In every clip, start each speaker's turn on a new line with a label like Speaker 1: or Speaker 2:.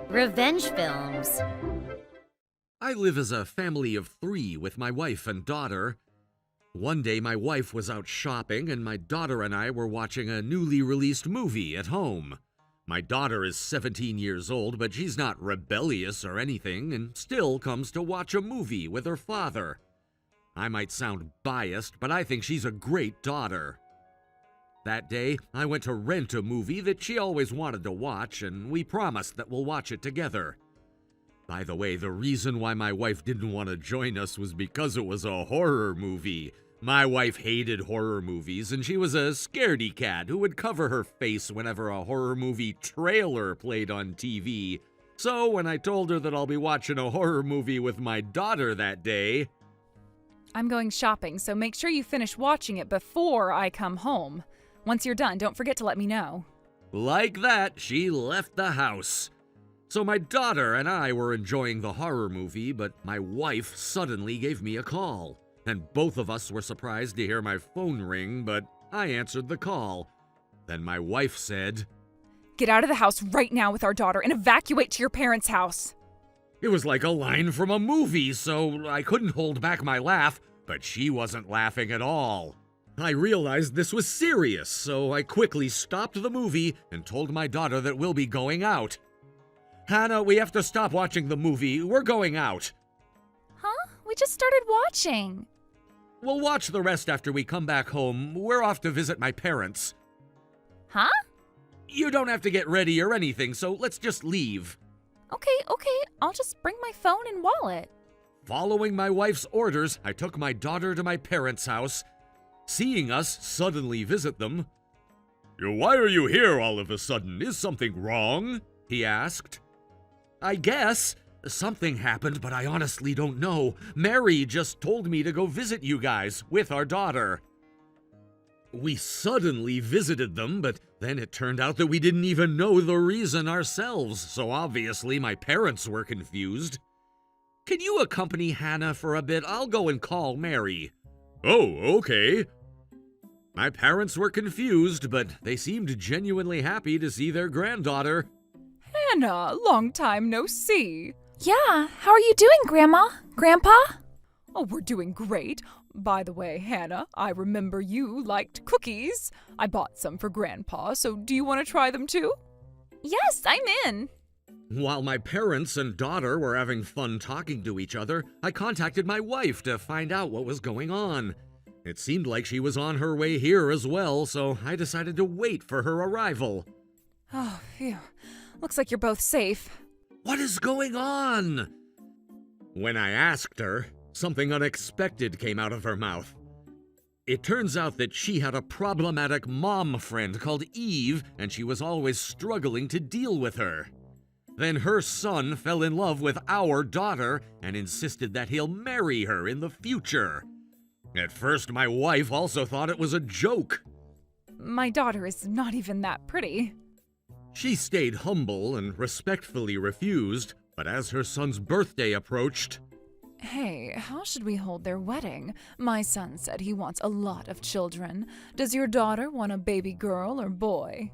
Speaker 1: Revenge films.
Speaker 2: I live as a family of 3 with my wife and daughter. One day my wife was out shopping and my daughter and I were watching a newly released movie at home. My daughter is 17 years old, but she's not rebellious or anything and still comes to watch a movie with her father. I might sound biased, but I think she's a great daughter. That day, I went to rent a movie that she always wanted to watch, and we promised that we'll watch it together. By the way, the reason why my wife didn't want to join us was because it was a horror movie. My wife hated horror movies, and she was a scaredy cat who would cover her face whenever a horror movie trailer played on TV. So when I told her that I'll be watching a horror movie with my daughter that day...
Speaker 3: I'm going shopping, so make sure you finish watching it before I come home. Once you're done, don't forget to let me know.
Speaker 2: Like that, she left the house. So my daughter and I were enjoying the horror movie, but my wife suddenly gave me a call. And both of us were surprised to hear my phone ring, but I answered the call. Then my wife said,
Speaker 3: "Get out of the house right now with our daughter and evacuate to your parents' house."
Speaker 2: It was like a line from a movie, so I couldn't hold back my laugh, but she wasn't laughing at all. I realized this was serious, so I quickly stopped the movie and told my daughter that we'll be going out. "Hannah, we have to stop watching the movie. We're going out."
Speaker 3: Huh? We just started watching.
Speaker 2: "We'll watch the rest after we come back home. We're off to visit my parents."
Speaker 3: Huh?
Speaker 2: "You don't have to get ready or anything, so let's just leave."
Speaker 3: Okay. I'll just bring my phone and wallet.
Speaker 2: Following my wife's orders, I took my daughter to my parents' house. Seeing us suddenly visit them, "Why are you here all of a sudden? Is something wrong?" he asked. "I guess. Something happened, but I honestly don't know. Mary just told me to go visit you guys with our daughter." We suddenly visited them, but then it turned out that we didn't even know the reason ourselves, so obviously my parents were confused. "Can you accompany Hannah for a bit? I'll go and call Mary." "Oh, okay." My parents were confused, but they seemed genuinely happy to see their granddaughter.
Speaker 3: Hannah, long time no see.
Speaker 4: Yeah, how are you doing, Grandma? Grandpa?
Speaker 3: Oh, we're doing great. By the way, Hannah, I remember you liked cookies. I bought some for Grandpa, so do you want to try them too? Yes, I'm in.
Speaker 2: While my parents and daughter were having fun talking to each other, I contacted my wife to find out what was going on. It seemed like she was on her way here as well, so I decided to wait for her arrival.
Speaker 3: Oh, phew. Looks like you're both safe.
Speaker 2: "What is going on?" When I asked her, something unexpected came out of her mouth. It turns out that she had a problematic mom friend called Eve, and she was always struggling to deal with her. Then her son fell in love with our daughter and insisted that he'll marry her in the future. At first, my wife also thought it was a joke.
Speaker 3: My daughter is not even that pretty.
Speaker 2: She stayed humble and respectfully refused, but as her son's birthday approached...
Speaker 3: Hey, how should we hold their wedding? My son said he wants a lot of children. Does your daughter want a baby girl or boy?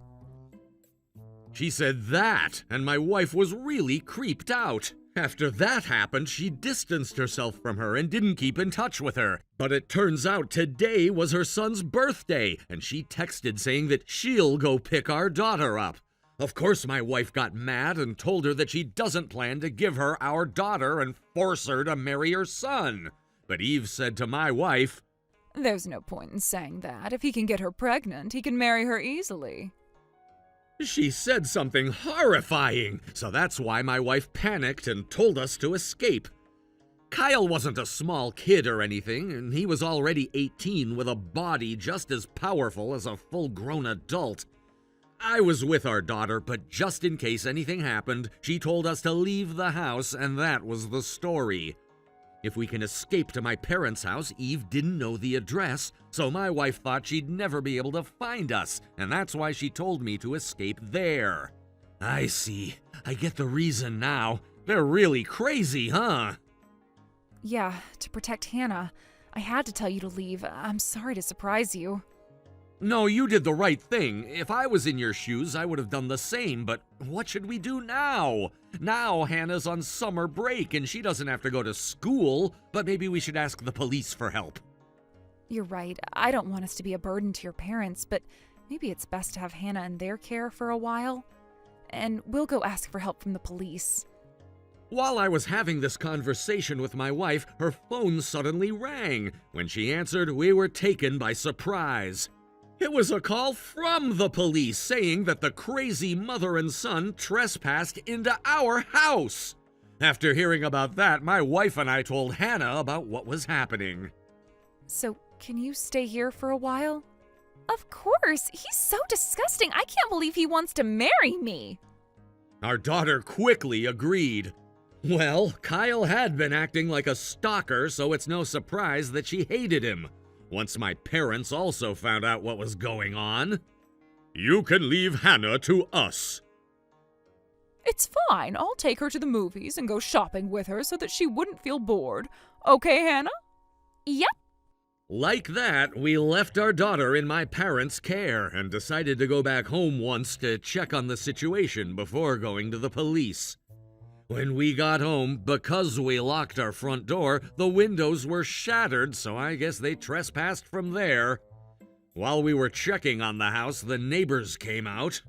Speaker 2: She said that, and my wife was really creeped out. After that happened, she distanced herself from her and didn't keep in touch with her. But it turns out today was her son's birthday, and she texted saying that she'll go pick our daughter up. Of course, my wife got mad and told her that she doesn't plan to give her our daughter and force her to marry her son. But Eve said to my wife,
Speaker 3: "There's no point in saying that. If he can get her pregnant, he can marry her easily."
Speaker 2: She said something horrifying, so that's why my wife panicked and told us to escape. Kyle wasn't a small kid or anything, and he was already 18 with a body just as powerful as a full-grown adult. I was with our daughter, but just in case anything happened, she told us to leave the house, and that was the story. If we can escape to my parents' house, Eve didn't know the address, so my wife thought she'd never be able to find us, and that's why she told me to escape there. I see. I get the reason now. They're really crazy, huh?
Speaker 3: Yeah, to protect Hannah. I had to tell you to leave. I'm sorry to surprise you.
Speaker 2: No, you did the right thing. If I was in your shoes, I would have done the same, but what should we do now? Now Hannah's on summer break and she doesn't have to go to school, but maybe we should ask the police for help.
Speaker 3: You're right. I don't want us to be a burden to your parents, but maybe it's best to have Hannah in their care for a while. And we'll go ask for help from the police.
Speaker 2: While I was having this conversation with my wife, her phone suddenly rang. When she answered, we were taken by surprise. It was a call from the police saying that the crazy mother and son trespassed into our house. After hearing about that, my wife and I told Hannah about what was happening.
Speaker 3: So, can you stay here for a while?
Speaker 4: Of course. He's so disgusting. I can't believe he wants to marry me.
Speaker 2: Our daughter quickly agreed. Well, Kyle had been acting like a stalker, so it's no surprise that she hated him. Once my parents also found out what was going on. You can leave Hannah to us.
Speaker 3: It's fine. I'll take her to the movies and go shopping with her so that she wouldn't feel bored. Okay, Hannah?
Speaker 4: Yep.
Speaker 2: Like that, we left our daughter in my parents' care and decided to go back home once to check on the situation before going to the police. When we got home, because we locked our front door, the windows were shattered, so I guess they trespassed from there. While we were checking on the house, the neighbors came out.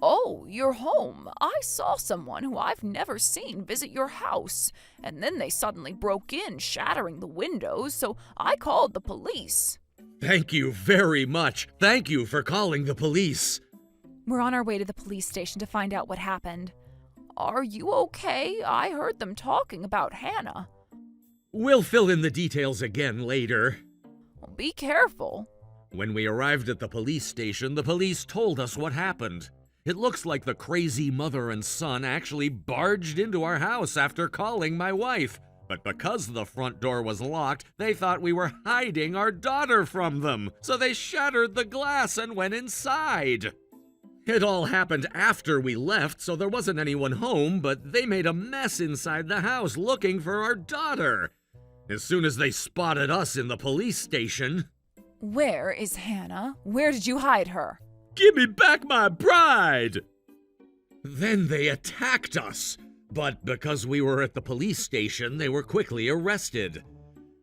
Speaker 3: Oh, you're home. I saw someone who I've never seen visit your house, and then they suddenly broke in, shattering the windows, so I called the police.
Speaker 2: Thank you very much. Thank you for calling the police.
Speaker 3: We're on our way to the police station to find out what happened. Are you okay? I heard them talking about Hannah.
Speaker 2: We'll fill in the details again later.
Speaker 3: Be careful.
Speaker 2: When we arrived at the police station, the police told us what happened. It looks like the crazy mother and son actually barged into our house after calling my wife. But because the front door was locked, they thought we were hiding our daughter from them. So they shattered the glass and went inside. It all happened after we left, so there wasn't anyone home, but they made a mess inside the house looking for our daughter. As soon as they spotted us in the police station...
Speaker 3: Where is Hannah? Where did you hide her?
Speaker 2: Give me back my bride! Then they attacked us, but because we were at the police station, they were quickly arrested.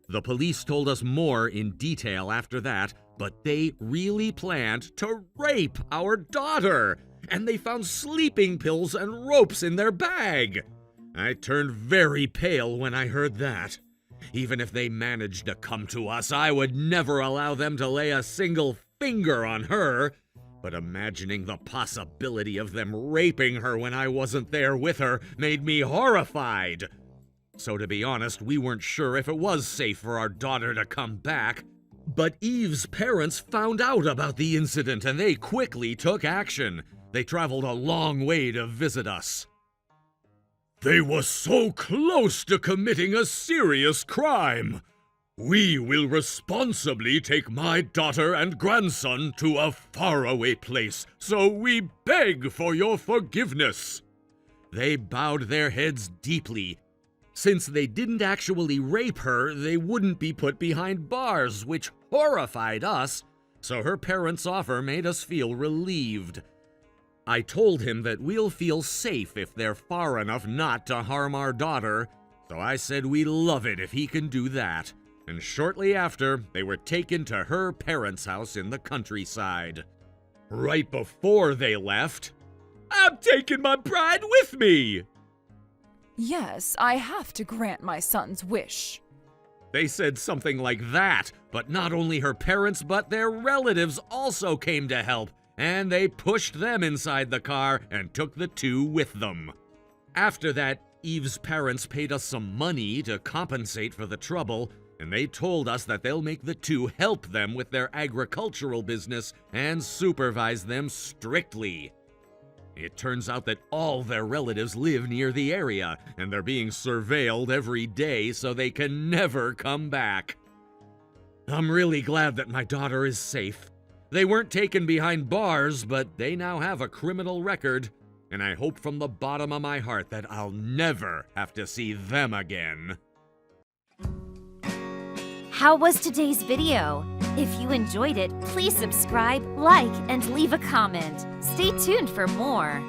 Speaker 2: The police told us more in detail after that, but they really planned to rape our daughter, and they found sleeping pills and ropes in their bag. I turned very pale when I heard that. Even if they managed to come to us, I would never allow them to lay a single finger on her. But imagining the possibility of them raping her when I wasn't there with her made me horrified. So to be honest, we weren't sure if it was safe for our daughter to come back. But Eve's parents found out about the incident and they quickly took action. They traveled a long way to visit us. They were so close to committing a serious crime. We will responsibly take my daughter and grandson to a faraway place, so we beg for your forgiveness. They bowed their heads deeply. Since they didn't actually rape her, they wouldn't be put behind bars, which horrified us, so her parents' offer made us feel relieved. I told him that we'll feel safe if they're far enough not to harm our daughter, so I said we'd love it if he can do that. And shortly after, they were taken to her parents' house in the countryside. Right before they left, I'm taking my bride with me!
Speaker 3: Yes, I have to grant my son's wish.
Speaker 2: They said something like that, but not only her parents, but their relatives also came to help, and they pushed them inside the car and took the two with them. After that, Eve's parents paid us some money to compensate for the trouble, and they told us that they'll make the two help them with their agricultural business and supervise them strictly. It turns out that all their relatives live near the area, and they're being surveilled every day so they can never come back. I'm really glad that my daughter is safe. They weren't taken behind bars, but they now have a criminal record, and I hope from the bottom of my heart that I'll never have to see them again.
Speaker 1: How was today's video? If you enjoyed it, please subscribe, like, and leave a comment. Stay tuned for more.